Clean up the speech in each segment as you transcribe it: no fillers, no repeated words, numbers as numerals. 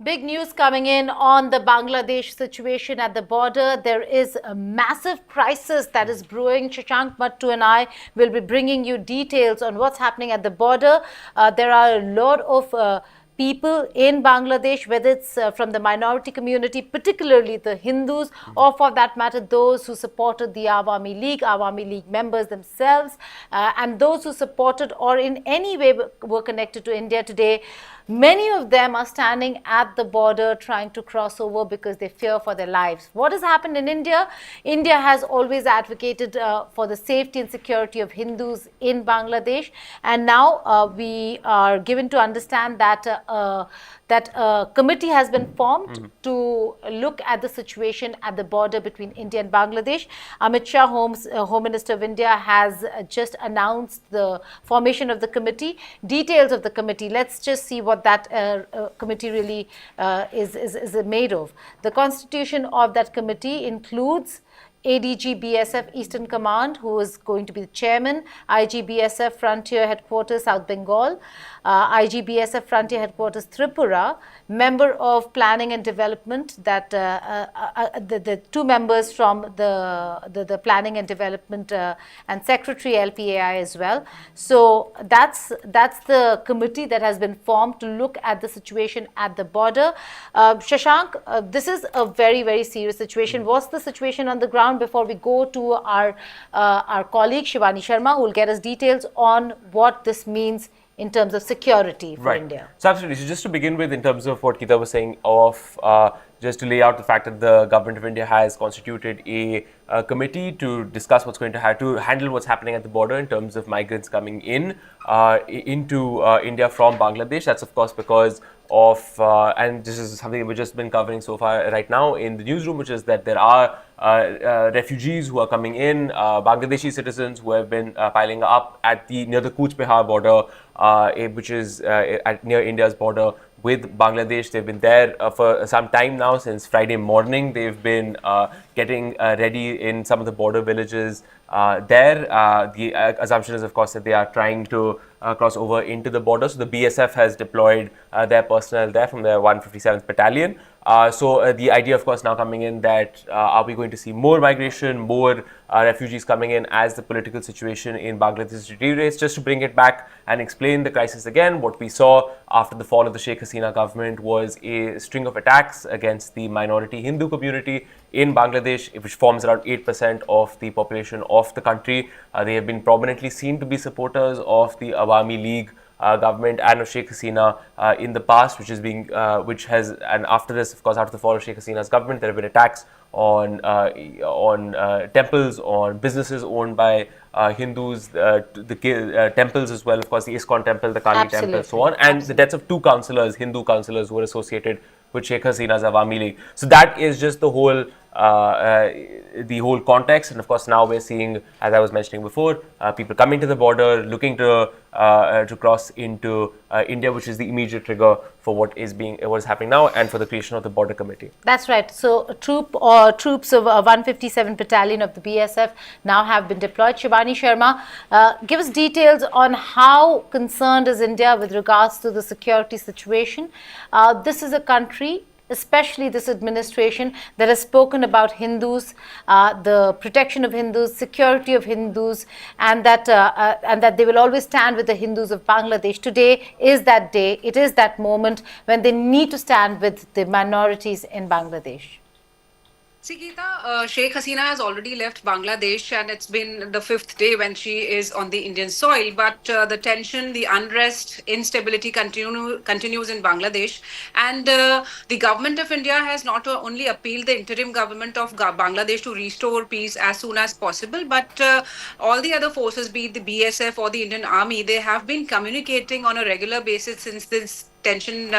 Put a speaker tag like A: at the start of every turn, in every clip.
A: Big news coming in on the Bangladesh situation at the border. There is a massive crisis that is brewing. Shashank Mattu and I will be bringing you details on what's happening at the border. There are a lot of people in Bangladesh, whether it's from the minority community, particularly the Hindus, or for that matter, those who supported the Awami League members themselves, and those who supported or in any way were connected to India today. Many of them are standing at the border trying to cross over because they fear for their lives. What has happened in India? India has always advocated for the safety and security of Hindus in Bangladesh, and now we are given to understand that a committee has been formed to look at the situation at the border between India and Bangladesh. Amit Shah, Home Minister of India, has just announced the formation of the committee. Details of the committee, let's just see what that committee really is made of. The constitution of that committee includes ADG BSF Eastern Command, who is going to be the chairman, IG BSF Frontier Headquarters South Bengal, IG BSF Frontier Headquarters Tripura, member of Planning and Development, that the two members from the Planning and Development and Secretary LPAI as well. So that's the committee that has been formed to look at the situation at the border. Shashank, this is a very, very serious situation. What's the situation on the ground before we go to our colleague Shivani Sharma, who will get us details on what this means in terms of security for India?
B: So absolutely. So just to begin with, in terms of what Geeta was saying, just to lay out the fact that the government of India has constituted a committee to discuss what's going to handle what's happening at the border in terms of migrants coming in into India from Bangladesh. That's of course because of, and this is something we've just been covering so far right now in the newsroom, which is that there are refugees who are coming in, Bangladeshi citizens who have been piling up at near the Cooch Behar border, which is near India's border with Bangladesh. They've been there for some time now, since Friday morning. They've been getting ready in some of the border villages there. The assumption is, of course, that they are trying to cross over into the border. So the BSF has deployed their personnel there from the 157th Battalion. So the idea, of course, now coming in that are we going to see more migration, more refugees coming in as the political situation in Bangladesh deteriorates? Just to bring it back and explain the crisis again, what we saw after the fall of the Sheikh Hasina government was a string of attacks against the minority Hindu community in Bangladesh, which forms around 8% of the population of the country. They have been prominently seen to be supporters of the Awami League government and of Sheikh Hasina in the past, and after this, of course, after the fall of Sheikh Hasina's government, there have been attacks on temples, on businesses owned by Hindus, the temples as well, of course, the ISKCON temple, the Kali temple, so on, and the deaths of two councillors, Hindu councillors, who were associated with Sheikh Hasina's Awami League. So that is just the whole context, and of course now we're seeing, as I was mentioning before, people coming to the border, looking to cross into India, which is the immediate trigger for what is happening now, and for the creation of the border committee.
A: That's right. So troops of 157 Battalion of the BSF now have been deployed. Shivani Sharma, give us details on how concerned is India with regards to the security situation. This is a country, especially this administration, that has spoken about Hindus, the protection of Hindus, security of Hindus, and that they will always stand with the Hindus of Bangladesh. Today is that day. It is that moment when they need to stand with the minorities in Bangladesh.
C: See, Geeta, Sheikh Hasina has already left Bangladesh, and it's been the 5th day when she is on the Indian soil. But the tension, the unrest, instability continues in Bangladesh. And the government of India has not only appealed the interim government of Bangladesh to restore peace as soon as possible, but all the other forces, be it the BSF or the Indian Army, they have been communicating on a regular basis since this tension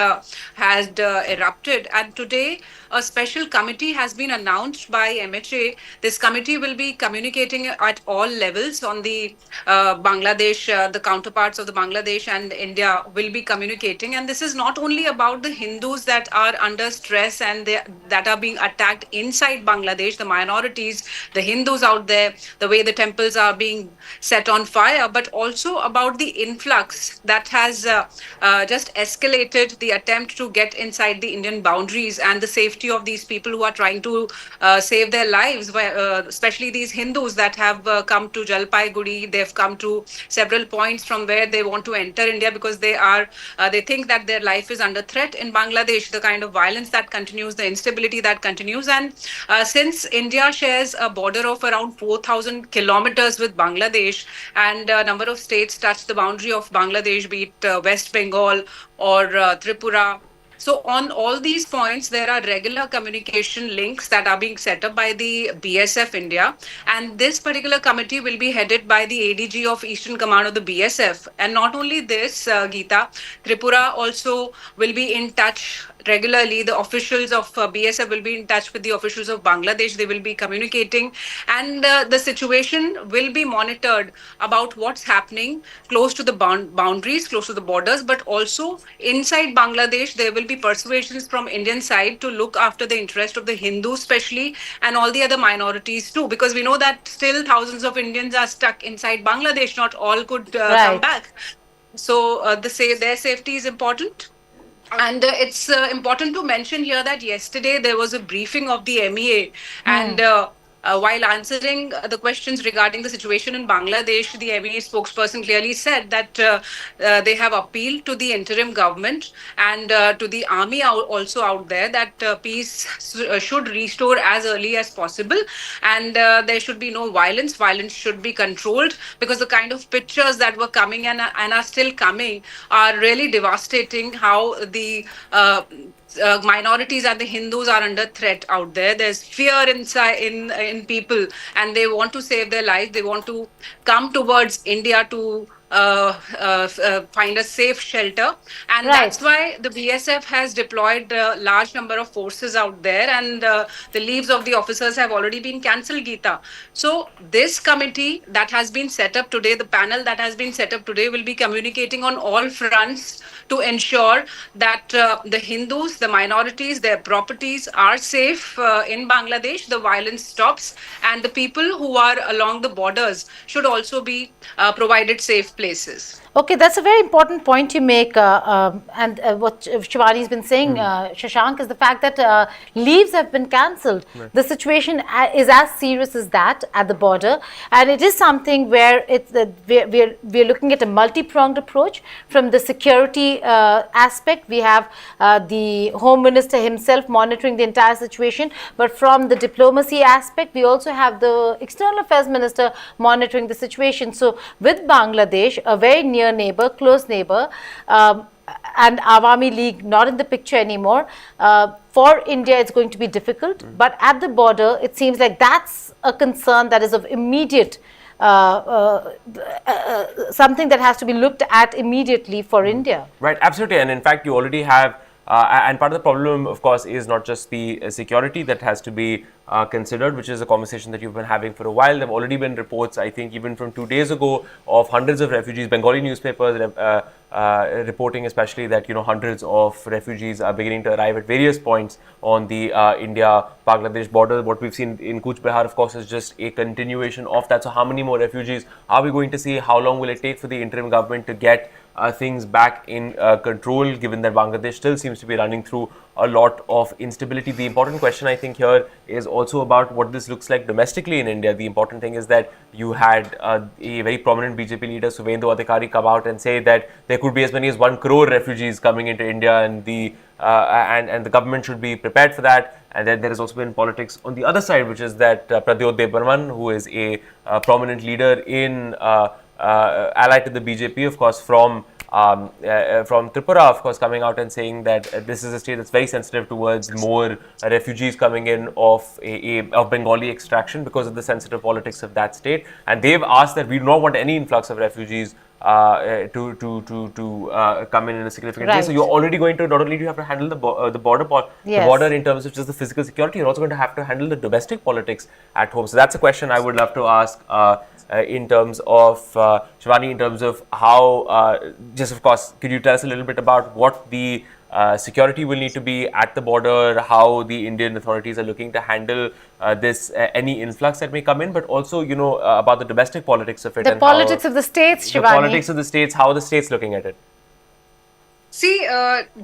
C: has erupted. And today a special committee has been announced by MHA. This committee will be communicating at all levels on the Bangladesh, the counterparts of the Bangladesh and India will be communicating. And this is not only about the Hindus that are under stress and that are being attacked inside Bangladesh, the minorities, the Hindus out there, the way the temples are being set on fire, but also about the influx that has just escalated escalated the attempt to get inside the Indian boundaries and the safety of these people who are trying to save their lives, especially these Hindus that have come to Jalpaiguri. They've come to several points from where they want to enter India because they think that their life is under threat in Bangladesh. The kind of violence that continues, the instability that continues, and since India shares a border of around 4,000 kilometers with Bangladesh, and a number of states touch the boundary of Bangladesh, be it West Bengal or Tripura. So on all these points, there are regular communication links that are being set up by the BSF India. And this particular committee will be headed by the ADG of Eastern Command of the BSF. And not only this, Geeta, Tripura also will be in touch regularly. The officials of BSF will be in touch with the officials of Bangladesh. They will be communicating, and the situation will be monitored about what's happening close to the boundaries, close to the borders, but also inside Bangladesh. There will be persuasions from Indian side to look after the interest of the Hindus, especially, and all the other minorities too, because we know that still thousands of Indians are stuck inside Bangladesh. Not all could come back. So their safety is important. And it's important to mention here that yesterday there was a briefing of the MEA, and while answering the questions regarding the situation in Bangladesh, the MEA spokesperson clearly said that they have appealed to the interim government and to the army also out there that peace should restore as early as possible, and there should be no violence. Violence should be controlled, because the kind of pictures that were coming and are still coming are really devastating. How the minorities and the Hindus are under threat out there. There's fear inside in people, and they want to save their life. They want to come towards India to find a safe shelter, and that's why the BSF has deployed a large number of forces out there, and the leaves of the officers have already been cancelled, Geeta. So this committee that has been set up today, the panel that has been set up today, will be communicating on all fronts to ensure that the Hindus, the minorities, their properties are safe in Bangladesh, the violence stops, and the people who are along the borders should also be provided safe places.
A: Okay, that's a very important point you make, and what Shivani's been saying, Shashank, is the fact that leaves have been cancelled. The situation is as serious as that at the border, and it is something where we're looking at a multi-pronged approach. From the security aspect, we have the Home Minister himself monitoring the entire situation, but from the diplomacy aspect, we also have the External Affairs Minister monitoring the situation. So with Bangladesh, a very near neighbor, close neighbor, and Awami League not in the picture anymore, for India it's going to be difficult, but at the border it seems like that's a concern that is of immediate something that has to be looked at immediately for India.
B: Right, absolutely. And in fact, you already have and part of the problem, of course, is not just the security that has to be considered, which is a conversation that you've been having for a while. There have already been reports, I think, even from 2 days ago, of hundreds of refugees. Bengali newspapers reporting, especially, that hundreds of refugees are beginning to arrive at various points on the India-Bangladesh border. What we've seen in Cooch Behar, of course, is just a continuation of that. So, how many more refugees are we going to see? How long will it take for the interim government to get things back in control, given that Bangladesh still seems to be running through a lot of instability? The important question, I think, here is also about what this looks like domestically in India. The important thing is that you had a very prominent BJP leader, Suvendu Adhikari, come out and say that there could be as many as 1 crore refugees coming into India, and the government should be prepared for that. And then there has also been politics on the other side, which is that Pradyot Debarman, who is a prominent leader in allied to the BJP, of course, from Tripura, of course, coming out and saying that this is a state that's very sensitive towards more refugees coming in of Bengali extraction because of the sensitive politics of that state. And they've asked that we do not want any influx of refugees to come in a significant way. So you're already going to, not only do you have to handle the border in terms of just the physical security, you're also going to have to handle the domestic politics at home. So that's a question I would love to ask in terms of Shivani, in terms of how, just of course, could you tell us a little bit about what the security will need to be at the border, how the Indian authorities are looking to handle this, any influx that may come in, but also, about the domestic politics of it.
A: The politics of the states, Shivani.
B: The politics of the states, how are the states looking at it?
C: See,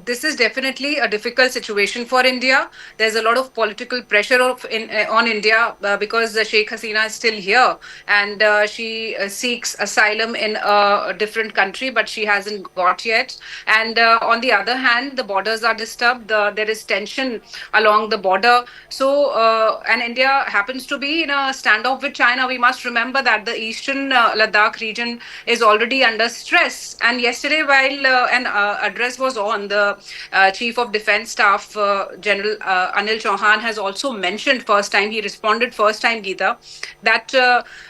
C: this is definitely a difficult situation for India. There's a lot of political pressure on India because Sheikh Hasina is still here and she seeks asylum in a different country, but she hasn't got yet. And on the other hand, the borders are disturbed. There is tension along the border. So, and India happens to be in a standoff with China. We must remember that the eastern Ladakh region is already under stress. And yesterday, while an address was on, the Chief of Defense Staff, General Anil Chauhan, has also mentioned first time, he responded first time, Geeta, that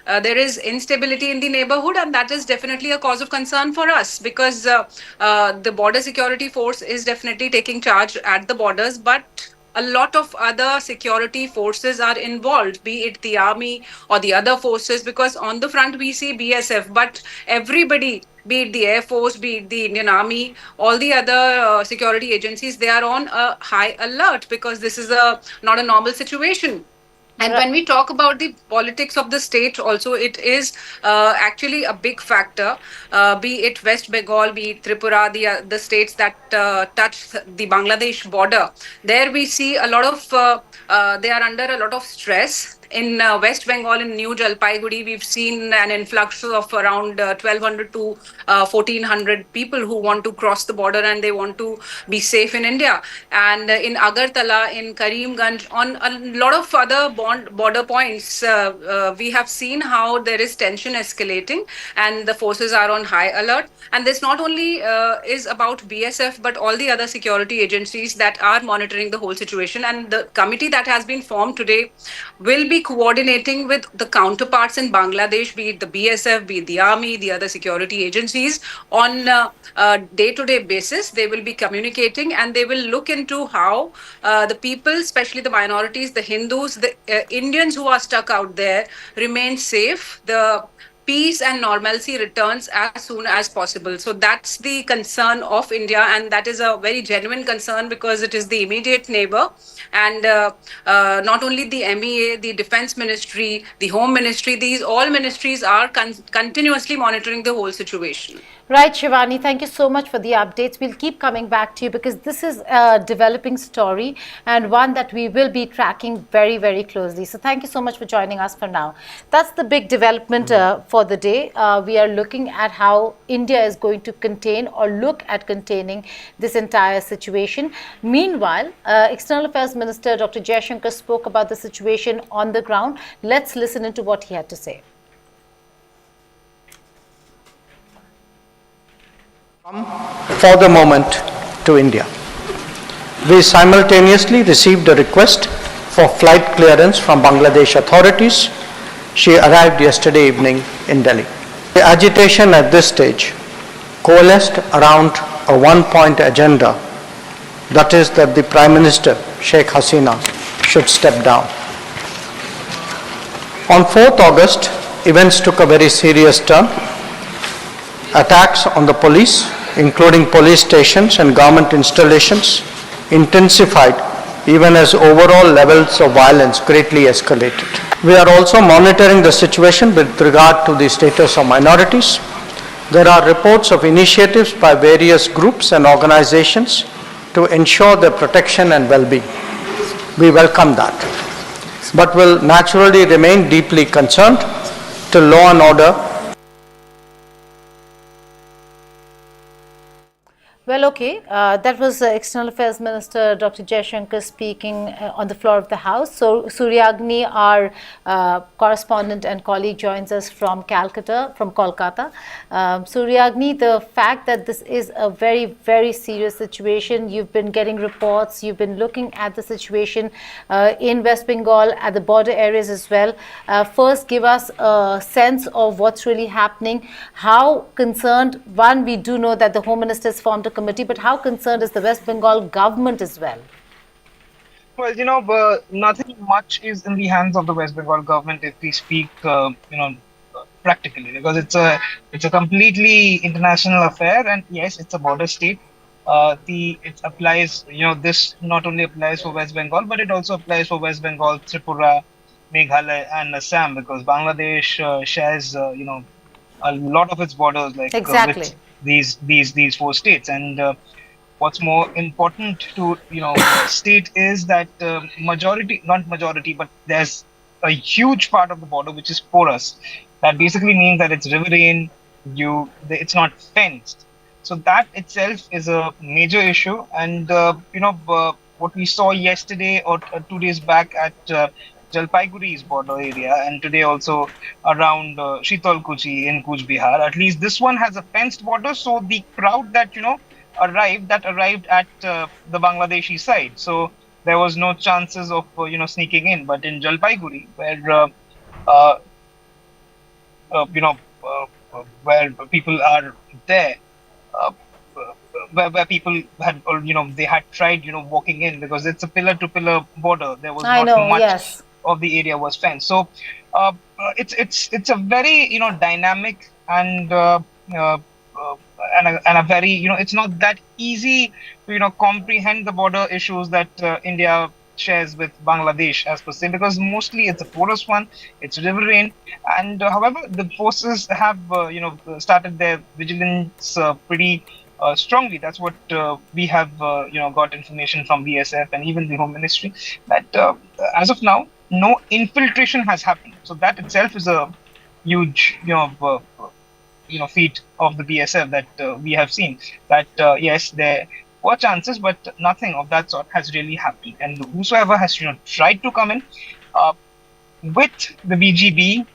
C: there is instability in the neighborhood, and that is definitely a cause of concern for us because the border security force is definitely taking charge at the borders, but a lot of other security forces are involved, be it the army or the other forces, because on the front we see BSF, but everybody, be it the Air Force, be it the Indian Army, all the other security agencies, they are on a high alert because this is a not a normal situation. And when we talk about the politics of the state, also it is actually a big factor. Be it West Bengal, be it Tripura, the states that touch the Bangladesh border. There we see a lot of they are under a lot of stress. In West Bengal, in New Jalpaiguri, we've seen an influx of around 1,200 to 1,400 people who want to cross the border and they want to be safe in India. And in Agartala, in Karimganj, on a lot of other border points, we have seen how there is tension escalating and the forces are on high alert. And this not only is about BSF, but all the other security agencies that are monitoring the whole situation. And the committee that has been formed today will be coordinating with the counterparts in Bangladesh, be it the BSF, be it the army, the other security agencies, on a day-to-day basis. They will be communicating and they will look into how the people, especially the minorities, the Hindus, the Indians who are stuck out there, remain safe. The peace and normalcy returns as soon as possible. So that's the concern of India, and that is a very genuine concern because it is the immediate neighbor. And not only the MEA, the Defense Ministry, the Home Ministry, these all ministries are continuously monitoring the whole situation.
A: Right, Shivani, thank you so much for the updates. We'll keep coming back to you because this is a developing story and one that we will be tracking very, very closely. So thank you so much for joining us for now. That's the big development for the day. We are looking at how India is going to contain or look at containing this entire situation. Meanwhile, External Affairs Minister Dr. Jaishankar spoke about the situation on the ground. Let's listen into what he had to say.
D: For the moment to India. We simultaneously received a request for flight clearance from Bangladesh authorities. She arrived yesterday evening in Delhi. The agitation at this stage coalesced around a one-point agenda, that is that the Prime Minister, Sheikh Hasina, should step down. On 4th August, events took a very serious turn. Attacks on the police, including police stations and government installations, intensified even as overall levels of violence greatly escalated. We are also monitoring the situation with regard to the status of minorities. There are reports of initiatives by various groups and organizations to ensure their protection and well-being. We welcome that, but will naturally remain deeply concerned to law and order.
A: Well, okay, that was External Affairs Minister Dr. Jaishankar speaking on the floor of the House. So, Suryagni, our correspondent and colleague, joins us from Kolkata. Suryagni, the fact that this is a very, very serious situation, you've been getting reports, you've been looking at the situation in West Bengal, at the border areas as well. First, give us a sense of what's really happening. How concerned, one, we do know that the Home Minister has formed a committee, but how concerned is the West Bengal government as well?
E: Well, nothing much is in the hands of the West Bengal government if we speak, practically, because it's a completely international affair, and yes, it's a border state. It applies, this not only applies for West Bengal, but it also applies for West Bengal, Tripura, Meghalaya, and Assam, because Bangladesh shares, a lot of its borders, like
A: exactly.
E: with these four states, and what's more important to state is that majority, not majority, but there's a huge part of the border which is porous. That basically means that it's riverine. It's not fenced. So that itself is a major issue. And what we saw yesterday or 2 days back at Jalpaiguri's border area, and today also around Shitalkuchi in Kuch Bihar. At least this one has a fenced border, so the crowd that arrived at the Bangladeshi side. So there was no chances of sneaking in. But in Jalpaiguri, uh, where people are there, uh, where people had, or they had tried, walking in, because it's a pillar to pillar border. There was
A: I
E: not
A: know,
E: much
A: yes.
E: of the area was fenced. So it's a very dynamic and a very it's not that easy to comprehend the border issues that India shares with Bangladesh as per se, because mostly it's a porous one, it's riverine, and however the forces have started their vigilance pretty strongly. That's what we have got information from BSF and even the Home Ministry, that as of now no infiltration has happened. So that itself is a huge feat of the BSF that we have seen, that yes, there were chances, but nothing of that sort has really happened. And whosoever has tried to come in uh, with the BGB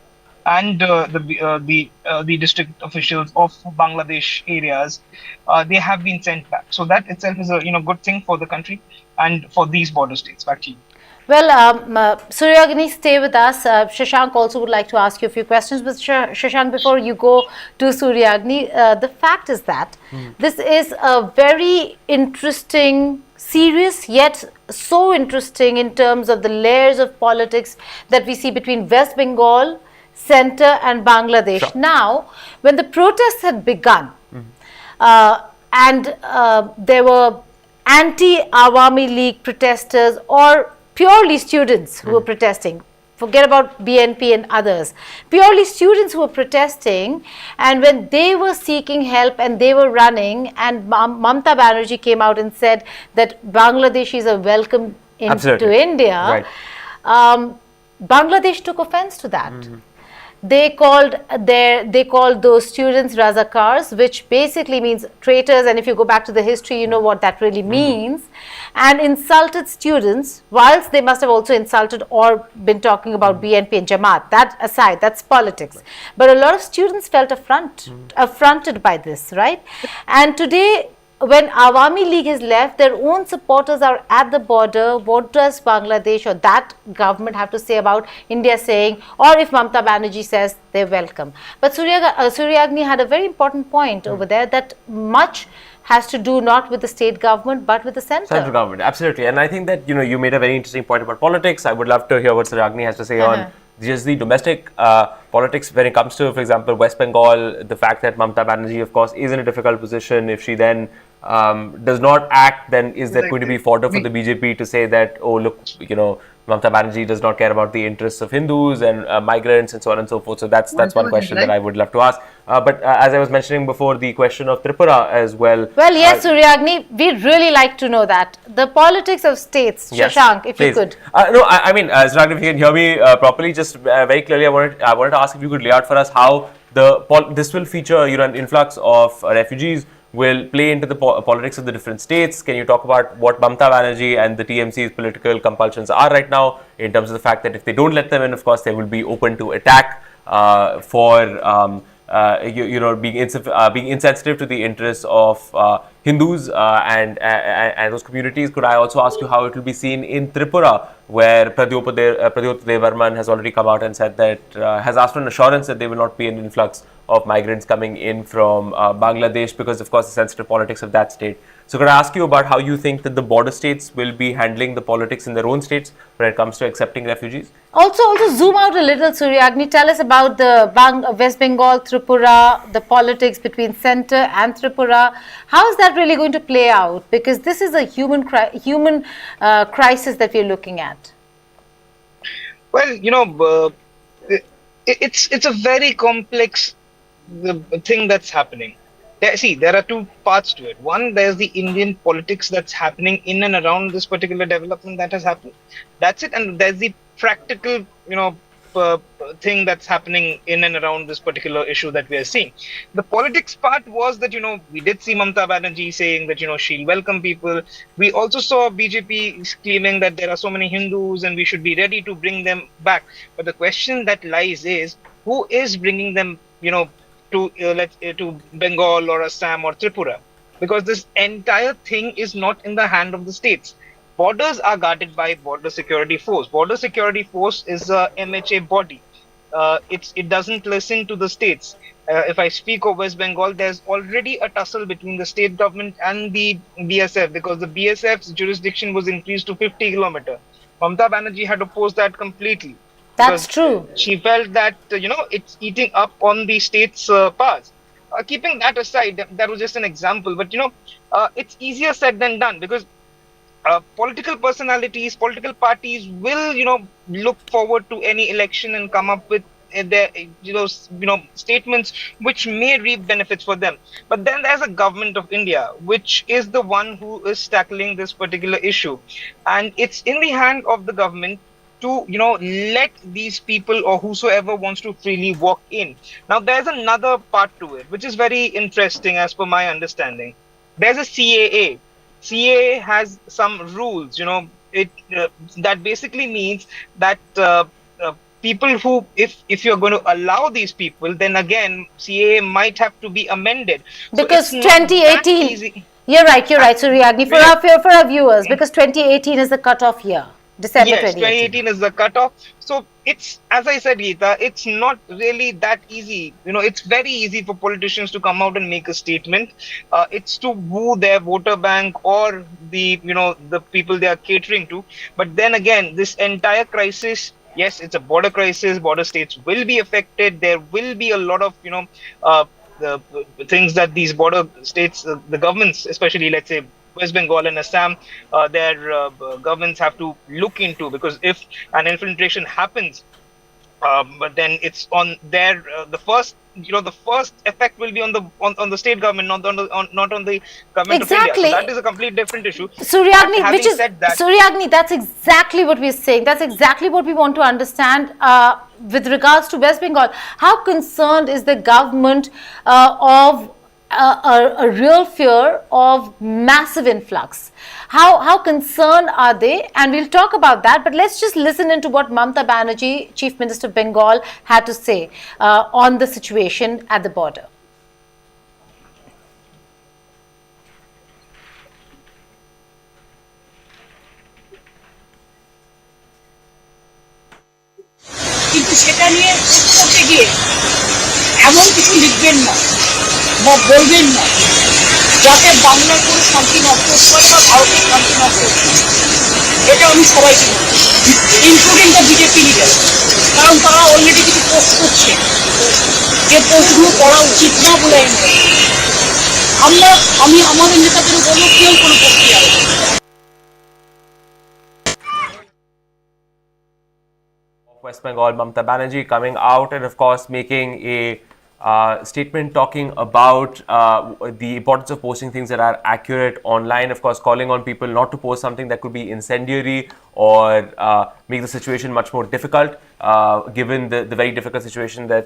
E: and the district officials of Bangladesh areas, they have been sent back. So that itself is a good thing for the country and for these border states. Back to you.
A: Well, Suryagini, stay with us. Shashank also would like to ask you a few questions. But Shashank, before you go to Suryagini, the fact is that this is a very interesting, serious, yet so interesting in terms of the layers of politics that we see between West Bengal, center and Bangladesh.
B: Sure.
A: Now, when the protests had begun, and there were anti-Awami League protesters or purely students who were protesting, forget about BNP and others, purely students who were protesting, and when they were seeking help and they were running, and Mamata Banerjee came out and said that Bangladeshis are welcome into India,
B: Right.
A: Bangladesh took offense to that. They called those students Razakars, which basically means traitors, and if you go back to the history, you know what that really means, and insulted students, whilst they must have also insulted or been talking about BNP and Jamaat. That aside, that's politics. But a lot of students felt affronted by this, right? And today, when Awami League has left, their own supporters are at the border. What does Bangladesh or that government have to say about India saying, or if Mamata Banerjee says they're welcome? But Suryagini had a very important point over there, that much has to do not with the state government but with the central
B: government, absolutely. And I think that you made a very interesting point about politics. I would love to hear what Suryagini has to say on just the domestic politics when it comes to, for example, West Bengal. The fact that Mamata Banerjee, of course, is in a difficult position. If she then does not act, then is there going to be fodder for the BJP to say that, oh, look, Mamata Banerjee does not care about the interests of Hindus and migrants and so on and so forth. So that's one question that I would love to ask. But as I was mentioning before, the question of Tripura as well.
A: Well, yes, Suryagini, we'd really like to know that. The politics of states,
B: Yes,
A: Shashank, if
B: please.
A: you could.
B: No, I mean, Suryagini, if you can hear me properly, just very clearly, I wanted to ask if you could lay out for us how this will feature, an influx of refugees will play into the politics of the different states. Can you talk about what Mamata Banerjee and the TMC's political compulsions are right now, in terms of the fact that if they don't let them in, of course, they will be open to attack for being insensitive to the interests of Hindus and those communities. Could I also ask you how it will be seen in Tripura, where Pradyot Devarman has already come out and said that has asked for an assurance that there will not be an influx of migrants coming in from Bangladesh, because of course the sensitive politics of that state. So could I ask you about how you think that the border states will be handling the politics in their own states when it comes to accepting refugees?
A: Also zoom out a little, Suryagini. Tell us about the West Bengal, Tripura, the politics between center and Tripura. How is that really going to play out? Because this is a human crisis that we're looking at.
E: Well, it's a very complex thing that's happening. there are two parts to it. One, there's the Indian politics that's happening in and around this particular development that has happened. That's it. And there's the practical, thing that's happening in and around this particular issue that we are seeing. The politics part was that, we did see Mamata Banerjee saying that, she'll welcome people. We also saw BJP claiming that there are so many Hindus and we should be ready to bring them back. But the question that lies is, who is bringing them, to Bengal or Assam or Tripura, because this entire thing is not in the hand of the states. Borders are guarded by Border Security Force. Border Security Force is a MHA body. It doesn't listen to the states. If I speak of West Bengal, there's already a tussle between the state government and the BSF, because the BSF's jurisdiction was increased to 50 kilometers. Mamata Banerjee had opposed that completely.
A: That's true.
E: She felt that, it's eating up on the state's powers. Keeping that aside, that was just an example. But, it's easier said than done, because political personalities, political parties will, look forward to any election and come up with their, statements which may reap benefits for them. But then there's a government of India, which is the one who is tackling this particular issue. And it's in the hand of the government to let these people or whosoever wants to freely walk in. Now there's another part to it which is very interesting as per my understanding. There's a CAA. CAA has some rules, it that basically means that people who, if you're going to allow these people, then again CAA might have to be amended.
A: Because
E: so
A: 2018, you're right, Suryagni, for our viewers, because 2018 is the cutoff year. December
E: yes,
A: 2018
E: is the cutoff. So it's, as I said, Geeta, it's not really that easy. It's very easy for politicians to come out and make a statement. It's to woo their voter bank or the people they are catering to. But then again, this entire crisis, yes, it's a border crisis. Border states will be affected. There will be a lot of the things that these border states, the governments, especially let's say West Bengal and Assam, their governments have to look into, because if an infiltration happens, but then it's on their the first effect will be on the state government, not on the government of India. So that is a completely different issue.
A: Suryagni, that's exactly what we're saying. That's exactly what we want to understand with regards to West Bengal. How concerned is the government of a real fear of massive influx? How concerned are they? And we'll talk about that, but let's just listen into what Mamata Banerjee, Chief Minister of Bengal, had to say on the situation at the border.
F: কিন্তু সেটা নিয়ে করতে গিয়ে এমন কিছু লিখবেন না বা বলবেন না যাতে বাংলার কোনো শান্তি নষ্ট হয় বা ভারতের শান্তি নষ্ট হয়। এটা আমি সবাইকে বলছি, ইনক্লুডিং দ্য বিজেপি লিডার, কারণ তারা অলরেডি কিছু পোস্ট করছে যে পোস্টগুলো করা উচিত না বলে আমি আমাদের নেতাদের বলবো কেউ কোনো পোস্ট যাবে।
B: West Bengal, Mamata Banerjee coming out and of course making a statement talking about the importance of posting things that are accurate online, of course calling on people not to post something that could be incendiary or make the situation much more difficult, given the very difficult situation that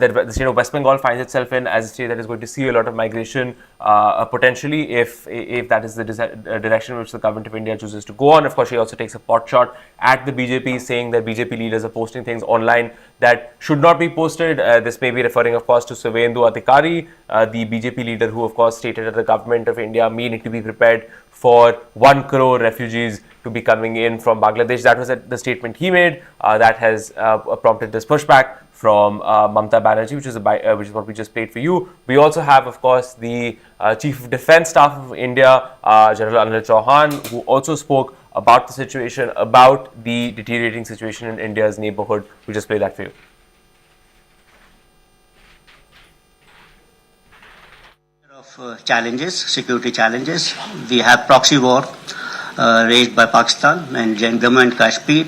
B: that the state of West Bengal finds itself in, as a state that is going to see a lot of migration potentially if that is the direction which the government of India chooses to go on. Of course, she also takes a pot shot at the BJP, saying that BJP leaders are posting things online that should not be posted. This may be referring, of course, to Suvendu Adhikari, the BJP leader who, of course, stated that the government of India may need to be prepared for 1 crore refugees to be coming in from Bangladesh. That was the statement he made. That has prompted this pushback from Mamata Banerjee, which is what we just played for you. We also have, of course, the Chief of Defence Staff of India, General Anil Chauhan, who also spoke about the situation, about the deteriorating situation in India's neighbourhood. We just play that for you.
G: Challenges, security challenges. We have proxy war raised by Pakistan and Jammu and Kashmir,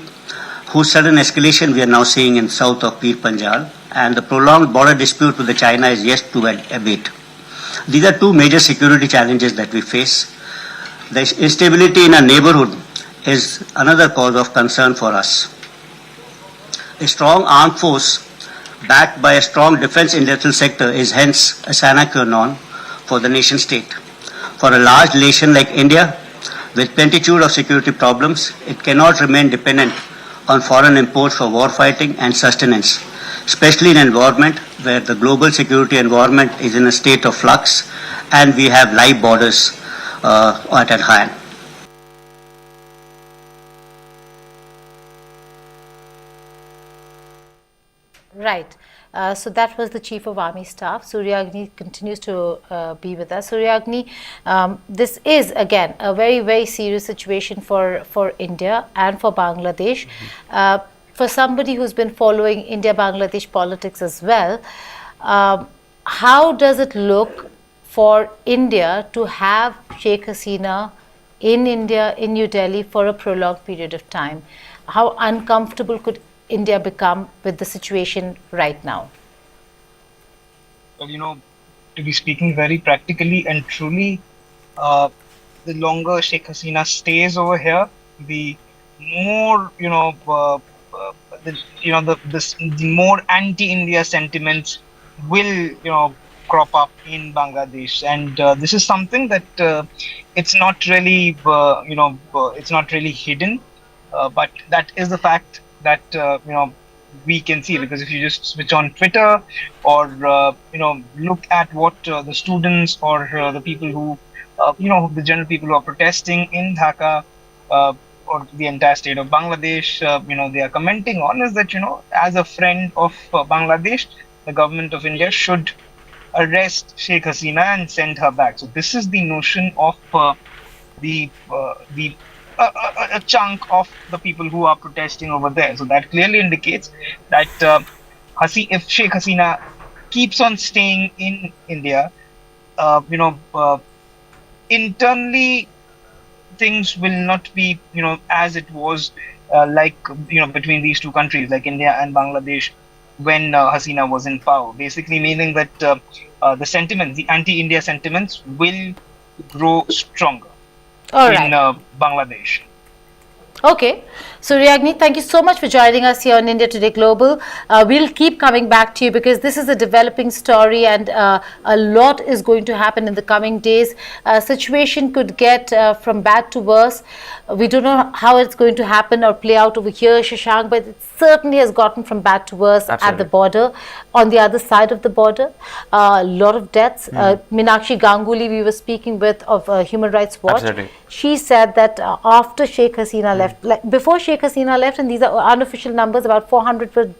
G: whose sudden escalation we are now seeing in south of Pir Panjal, and the prolonged border dispute with China is yet to abate. These are two major security challenges that we face. The instability in our neighborhood is another cause of concern for us. A strong armed force backed by a strong defense industrial sector is hence a sine qua non for the nation state. For a large nation like India, with plenitude of security problems, it cannot remain dependent on foreign imports for war fighting and sustenance, especially in an environment where the global security environment is in a state of flux and we have live borders at hand.
A: Right. So that was the Chief of Army Staff. Suryagni continues to be with us. Suryagni, this is again a very, very serious situation for India and for Bangladesh. For somebody who's been following India-Bangladesh politics as well, how does it look for India to have Sheikh Hasina in India, in New Delhi for a prolonged period of time? How uncomfortable could India become with the situation right now?
E: Well, to be speaking very practically and truly, the longer Sheikh Hasina stays over here, the more, the more anti-India sentiments will, crop up in Bangladesh, and this is something that it's not really, it's not really hidden, but that is the fact that we can see, because if you just switch on Twitter or look at what the students or the people who the general people who are protesting in Dhaka or the entire state of Bangladesh, they are commenting on, is that as a friend of Bangladesh, the government of India should arrest Sheikh Hasina and send her back. So this is the notion of a chunk of the people who are protesting over there. So that clearly indicates that if Sheikh Hasina keeps on staying in India, internally things will not be, as it was between these two countries, like India and Bangladesh, when Hasina was in power. Basically meaning that the sentiments, the anti-India sentiments, will grow stronger.
A: All
E: in
A: right.
E: Bangladesh.
A: Okay. Suryagni, thank you so much for joining us here on India Today Global. We'll keep coming back to you because this is a developing story and a lot is going to happen in the coming days. Situation could get from bad to worse. We don't know how it's going to happen or play out over here, Shashank, but it certainly has gotten from bad to worse at the border. On the other side of the border, a lot of deaths. Meenakshi Ganguly, we were speaking with of Human Rights Watch.
B: Absolutely.
A: She said that after Sheikh Hasina left, before Sheikh Hasina left, and these are unofficial numbers, about 400 were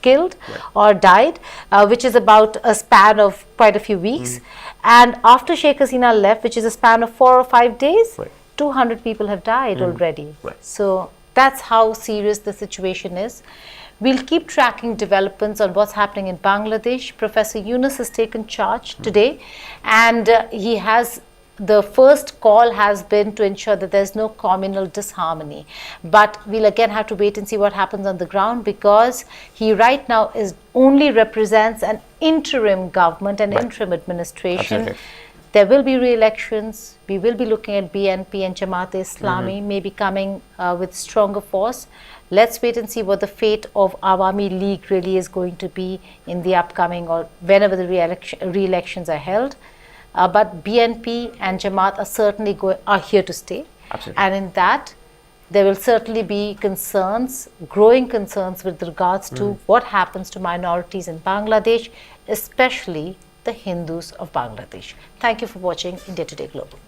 A: killed or died, which is about a span of quite a few weeks. And after Sheikh Hasina left, which is a span of 4 or 5 days, 200 people have died already. So that's how serious the situation is. We'll keep tracking developments on what's happening in Bangladesh. Professor Yunus has taken charge today, and he has the first call has been to ensure that there's no communal disharmony. But we'll again have to wait and see what happens on the ground, because he right now is only represents an interim government, an interim administration.
B: Absolutely.
A: There will be re-elections. We will be looking at BNP and Jamaat-e-Islami maybe coming with stronger force. Let's wait and see what the fate of Awami League really is going to be in the upcoming or whenever the re-elections are held. But BNP and Jamaat are certainly are here to stay.
B: Absolutely.
A: And in that, there will certainly be concerns, growing concerns with regards to what happens to minorities in Bangladesh, especially the Hindus of Bangladesh. Thank you for watching India Today Global.